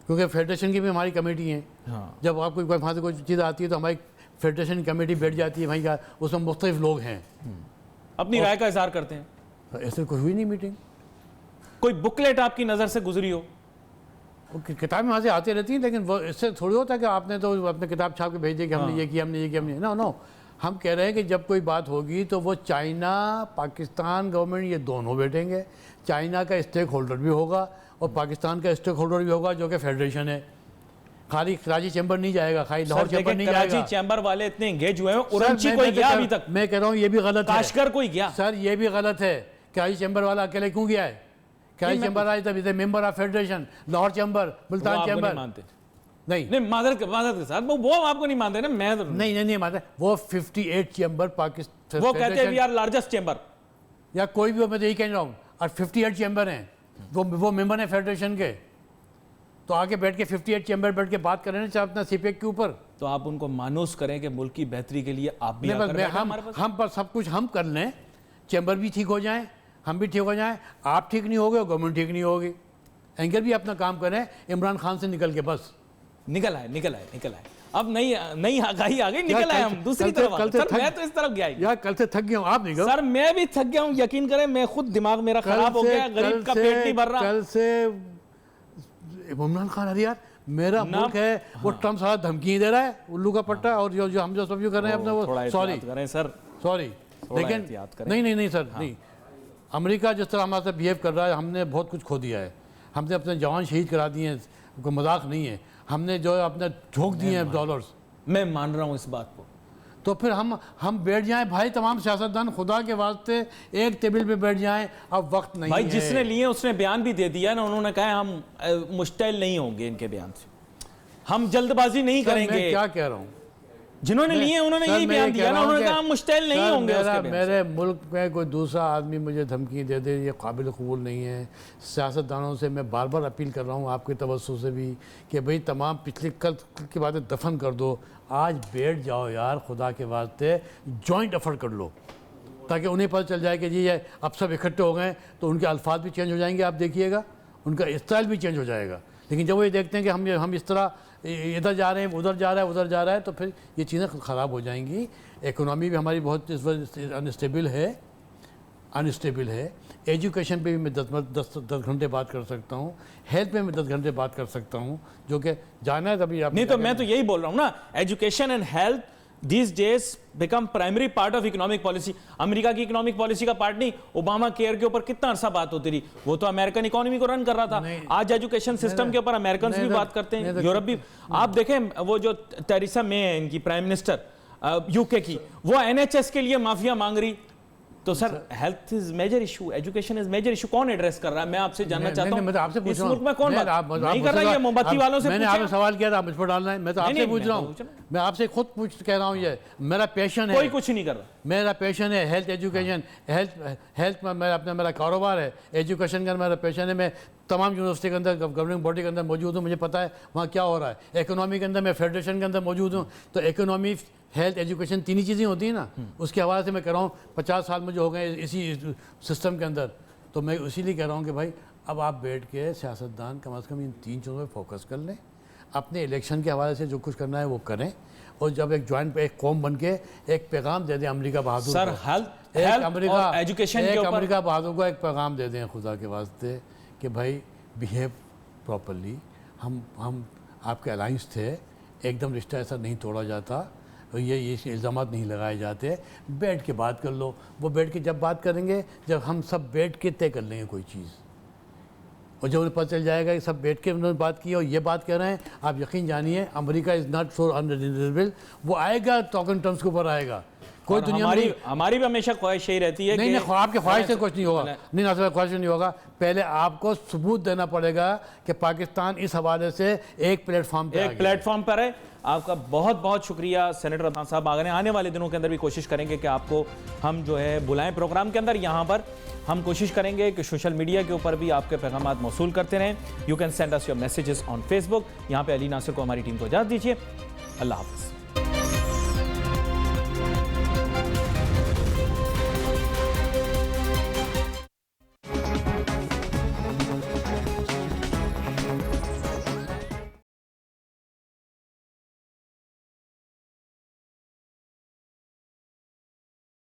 [SPEAKER 2] क्योंकि फेडरेशन की भी हमारी कमेटी है।
[SPEAKER 1] हाँ।
[SPEAKER 2] जब आपको वहाँ से कोई चीज़ आती है तो हमारी फेडरेशन कमेटी बैठ जाती है भाई का, उसमें मुख्तलिफ लोग हैं,
[SPEAKER 1] अपनी राय का इजहार करते हैं।
[SPEAKER 2] ऐसे कोई हुई नहीं मीटिंग।
[SPEAKER 1] कोई बुकलेट आपकी नज़र से गुजरी हो?
[SPEAKER 2] वो किताबें वहाँ से आती रहती हैं, लेकिन वो इससे थोड़ी होता है कि आपने तो अपने किताब छाप के भेज दिया कि हमने ये किया, हमने ये किया, हमने नो नो। हम कह रहे हैं कि जब कोई बात होगी तो वो चाइना पाकिस्तान गवर्नमेंट ये दोनों बैठेंगे, चाइना का स्टेक होल्डर भी होगा और पाकिस्तान का स्टेक होल्डर भी होगा जो कि फेडरेशन है। खाली कराची चैम्बर नहीं जाएगा, खाली लाहौर चैम्बर नहीं जाएगा।
[SPEAKER 1] कराची चैम्बर वाले इतने एंगेज हुए हैं, उरंची कोई गया अभी तक?
[SPEAKER 2] मैं कह रहा हूँ ये भी गलत है।
[SPEAKER 1] काशगर कोई गया?
[SPEAKER 2] सर ये भी गलत है। कराची चैम्बर वाला अकेले क्यों गया है? कराची चैम्बर आए तभी थे member of federation, Lahore chamber, Multan chamber.
[SPEAKER 1] नहीं मादर के साथ वो आपको नहीं मानते ना? मैं तो
[SPEAKER 2] नहीं मानते। वो 58 चैम्बर पाकिस्तान,
[SPEAKER 1] वो कहते हैं वी आर लार्जेस्ट चैम्बर,
[SPEAKER 2] या कोई भी हो, मैं तो यही कह रहा हूँ। और 58 चैम्बर हैं, वो मेंबर हैं फेडरेशन के, तो आगे बैठ के 58 चैम्बर बैठ के बात करें ना अपना सीपेक के ऊपर।
[SPEAKER 1] तो आप उनको मानूस करें कि मुल्क की बेहतरी के लिए आप भी आकर बैठे हमारे पास।
[SPEAKER 2] हम पर सब कुछ हम कर लें, चैम्बर भी ठीक हो जाए, हम भी ठीक हो जाएं। आप ठीक नहीं होगे, गवर्नमेंट ठीक नहीं होगी। एंकर भी अपना काम करें, इमरान खान से निकल के बस
[SPEAKER 1] निकल आए। अब नई आगाही आ गई, निकल आए हम दूसरी तरफ। सर मैं तो इस तरफ गया
[SPEAKER 2] यार, कल से थक गया हूँ, आप नहीं गए?
[SPEAKER 1] सर मैं भी थक गया हूँ, यकीन करें। मैं खुद दिमाग मेरा खराब हो गया, गरीब का पेट नहीं भर रहा।
[SPEAKER 2] कल से इमरान खान, अरे यार मेरा मुल्क है, वो ट्रम्प सारा धमकी दे रहा है, उल्लू का पट्टा, और जो हम जो सब कर रहे हैं अपने, वो सॉरी लेकिन नहीं सर, नहीं। अमेरिका जिस तरह हमारे साथ बिहेव कर रहा है, हमने बहुत कुछ खो दिया है। हमने अपने जवान शहीद करा दिए हैं, कोई मजाक नहीं है। हमने जो अपने झोंक दिए हैं डॉलर्स।
[SPEAKER 1] मैं मान रहा हूँ इस बात को।
[SPEAKER 2] तो फिर हम बैठ जाएं भाई, तमाम सियासतदान खुदा के वास्ते एक टेबल पे बैठ जाएं। अब वक्त नहीं
[SPEAKER 1] भाई
[SPEAKER 2] है।
[SPEAKER 1] जिसने लिए उसने बयान भी दे दिया ना, उन्होंने कहा हम मुश्तैल नहीं होंगे इनके बयान से, हम जल्दबाजी नहीं करेंगे।
[SPEAKER 2] मैं क्या कह रहा हूँ,
[SPEAKER 1] जिन्होंने लिए उन्होंने यही बयान दिया ना, उन्होंने कहा हम मुश्तैल नहीं होंगे उसके बयान से।
[SPEAKER 2] मेरे मुल्क में कोई दूसरा आदमी मुझे धमकी दे दे, ये काबिल कबूल नहीं है। सियासतदानों से मैं बार बार अपील कर रहा हूँ, आपके तवज्जो से भी, कि भाई तमाम पिछली कल की बातें दफन कर दो। आज बैठ जाओ यार, खुदा के वास्ते जॉइंट एफर्ट कर लो, ताकि उन्हें पता चल जाए कि जी ये अब सब इकट्ठे हो गए, तो उनके अल्फाज भी चेंज हो जाएंगे, आप देखिएगा, उनका स्टाइल भी चेंज हो जाएगा। लेकिन जब वो ये देखते हैं कि हम इस तरह इधर जा रहे हैं, उधर जा रहा है, तो फिर ये चीज़ें ख़राब हो जाएंगी। इकोनॉमी भी हमारी बहुत इस वजह अनस्टेबल है। एजुकेशन पे भी मैं 10 घंटे बात कर सकता हूँ, हेल्थ पे मैं 10 घंटे बात कर सकता हूँ, जो कि जाना है तभी आप।
[SPEAKER 1] नहीं तो मैं तो यही बोल रहा हूँ ना, education and health these days become primary part of economic policy। America की इकोनॉमिक पॉलिसी का पार्ट नहीं। ओबामा केयर के ऊपर कितना अरसा बात होती रही, वो तो अमेरिकन इकोनॉमी को रन कर रहा था। आज एजुकेशन सिस्टम के ऊपर अमेरिकन भी बात करते हैं, यूरोप भी। आप देखें वो जो टेरेसा मे है इनकी प्राइम मिनिस्टर यूके की, वो एनएचएस के लिए माफिया मांग रही। तो sir health is major issue, education is major issue, कौन एड्रेस कर रहा है? मैं आपसे जानना चाहता हूं, इस मुल्क में कौन नहीं कर रहा है? मोमबत्ती वालों से
[SPEAKER 2] मैंने आपसे सवाल किया था, आप मुझ पर डालना है। मैं तो आपसे पूछ रहा हूँ, मैं आपसे खुद कह रहा हूँ, ये मेरा पैशन है।
[SPEAKER 1] कोई कुछ नहीं कर रहा।
[SPEAKER 2] मेरा पैशन है हेल्थ एजुकेशन, हेल्थ में मेरा कारोबार है, एजुकेशन का मेरा पैशन है। मैं तमाम यूनिवर्सिटी के अंदर, गवर्निंग बॉडी के अंदर मौजूद हूँ, मुझे पता है वहाँ क्या हो रहा है। इकोनॉमी के अंदर मैं फेडरेशन के अंदर मौजूद हूँ। तो इकोनॉमी, हेल्थ, एजुकेशन, तीन ही चीज़ें होती हैं ना। उसके हवाले से मैं कह रहा हूँ 50 साल मुझे हो गए इसी सिस्टम के अंदर। तो मैं इसीलिए कह रहा हूँ कि भाई अब आप बैठ के सियासतदान कम से कम इन 3 चीज़ों पर फोकस कर लें। अपने इलेक्शन के हवाले से जो कुछ करना है वो करें, और जब एक जॉइंट एक कौम बन के एक पैगाम दे दें अमेरिका बहादुर
[SPEAKER 1] सर,
[SPEAKER 2] अमेरिका
[SPEAKER 1] एजुकेशन के ऊपर
[SPEAKER 2] अमेरिका बहादुर को एक पैगाम दे दें खुदा के वास्ते कि भाई बिहेव प्रॉपरली। हम आपके अलाइंस थे, एकदम रिश्ता ऐसा नहीं तोड़ा जाता, ये इल्ज़ाम नहीं लगाए जाते। बैठ के बात कर लो। वो बैठ के जब बात करेंगे, जब हम सब बैठ के तय कर लेंगे कोई चीज़, और जब उन्हें पता चल जाएगा कि सब बैठ के उन्होंने बात की और ये बात कह रहे हैं, आप यकीन जानिए America is not so unreasonable. वो आएगा टॉकन टर्म्स के ऊपर आएगा। कोई दुनिया में
[SPEAKER 1] हमारी भी हमेशा ख्वाहिश यही रहती है
[SPEAKER 2] नहीं, आपके ख्वाहिश से कुछ नहीं होगा। नहीं ना सर, ख्वाहिश नहीं होगा। पहले आपको सबूत देना पड़ेगा कि पाकिस्तान इस हवाले से एक प्लेटफॉर्म
[SPEAKER 1] पर है। आपका बहुत बहुत शुक्रिया सेनेटर अदनान साहब। आने वाले दिनों के अंदर भी कोशिश करेंगे कि आपको हम जो है बुलाएं प्रोग्राम के अंदर। यहाँ पर हम कोशिश करेंगे कि सोशल मीडिया के ऊपर भी आपके पैगामात मौसूल करते रहें। You can send us your messages on Facebook. यहाँ पे अली नासिर को हमारी टीम को इजाज़त दीजिए। अल्लाह हाफ़िज़।